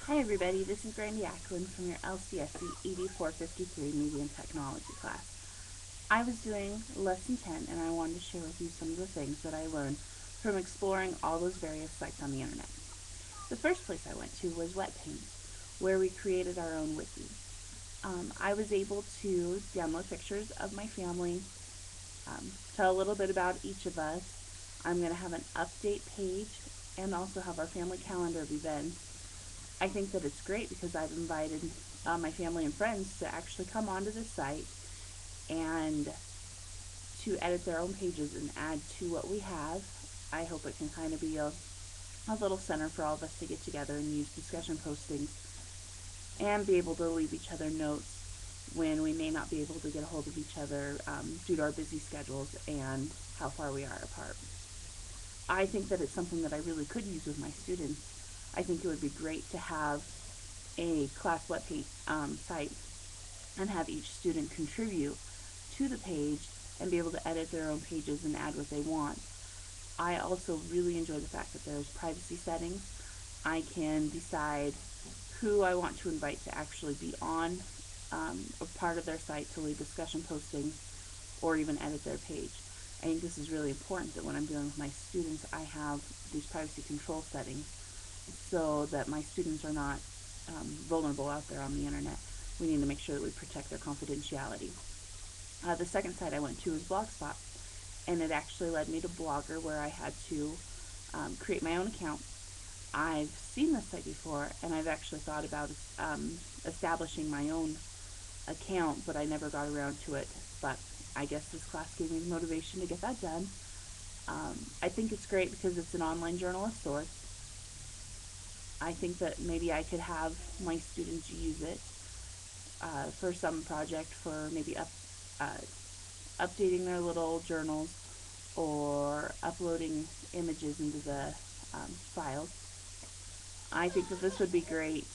Hi everybody, this is Brandykate from your LCSC 8453 Media and Technology class. I was doing lesson 10 and I wanted to share with you some of the things that I learned from exploring all those various sites on the internet. The first place I went to was WetPaint, where we created our own wiki. I was able to download pictures of my family, tell a little bit about each of us. I'm going to have an update page and also have our family calendar of events. I think that it's great because I've invited my family and friends to actually come onto the site and to edit their own pages and add to what we have. I hope it can kind of be a little center for all of us to get together and use discussion postings and be able to leave each other notes when we may not be able to get a hold of each other due to our busy schedules and how far we are apart. I think that it's something that I really could use with my students. I think it would be great to have a class webpage site and have each student contribute to the page and be able to edit their own pages and add what they want. I also really enjoy the fact that there's privacy settings. I can decide who I want to invite to actually be on a part of their site to leave discussion postings or even edit their page. I think this is really important that when I'm dealing with my students, I have these privacy control settings so that my students are not vulnerable out there on the internet. We need to make sure that we protect their confidentiality. The second site I went to was Blogspot, and it actually led me to Blogger, where I had to create my own account. I've seen this site before, and I've actually thought about establishing my own account, but I never got around to it. But I guess this class gave me the motivation to get that done. I think it's great because it's an online journal of sorts. I think that maybe I could have my students use it for some project, for maybe uh, updating their little journals or uploading images into the files. I think that this would be great.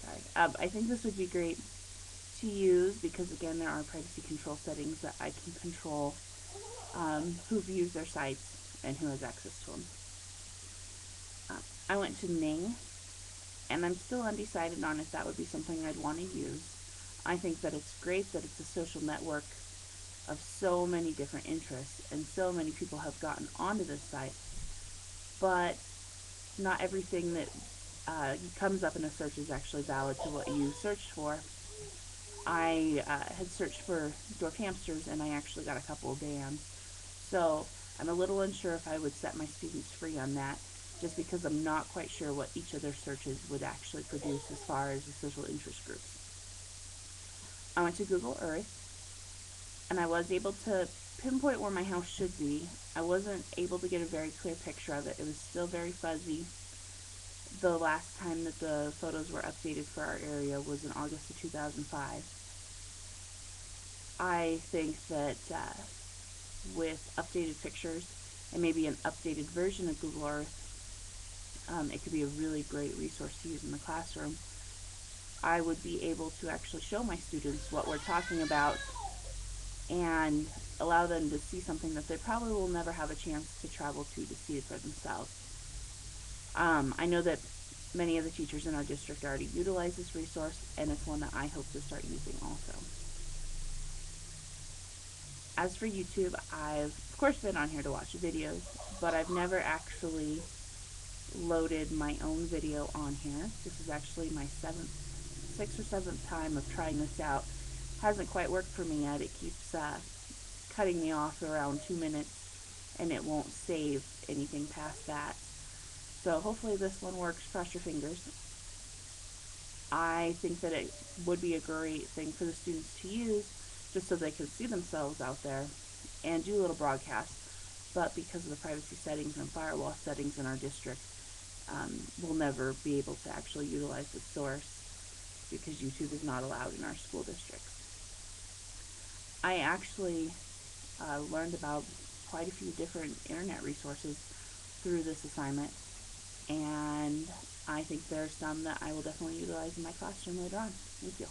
Sorry, I think this would be great to use because again, there are privacy control settings that I can control who views their sites and who has access to them. I went to Ning, and I'm still undecided on if that would be something I'd want to use. I think that it's great that it's a social network of so many different interests, and so many people have gotten onto this site, but not everything that comes up in a search is actually valid to what you searched for. I had searched for dwarf hamsters, and I actually got a couple of bans. So I'm a little unsure if I would set my students free on that, just because I'm not quite sure what each of their searches would actually produce as far as the social interest groups. I went to Google Earth, and I was able to pinpoint where my house should be. I wasn't able to get a very clear picture of it. It was still very fuzzy. The last time that the photos were updated for our area was in August of 2005. I think that with updated pictures and maybe an updated version of Google Earth, it could be a really great resource to use in the classroom. I would be able to actually show my students what we're talking about and allow them to see something that they probably will never have a chance to travel to see it for themselves. I know that many of the teachers in our district already utilize this resource, and it's one that I hope to start using also. As for YouTube, I've of course been on here to watch videos, but I've never actually loaded my own video on here. This is actually my sixth or seventh time of trying this out. Hasn't quite worked for me yet. It keeps cutting me off around 2 minutes, and it won't save anything past that. So hopefully this one works. Cross your fingers. I think that it would be a great thing for the students to use just so they can see themselves out there and do a little broadcast. But because of the privacy settings and firewall settings in our district, we'll never be able to actually utilize the source because YouTube is not allowed in our school districts. I actually learned about quite a few different internet resources through this assignment, and I think there are some that I will definitely utilize in my classroom later on. Thank you.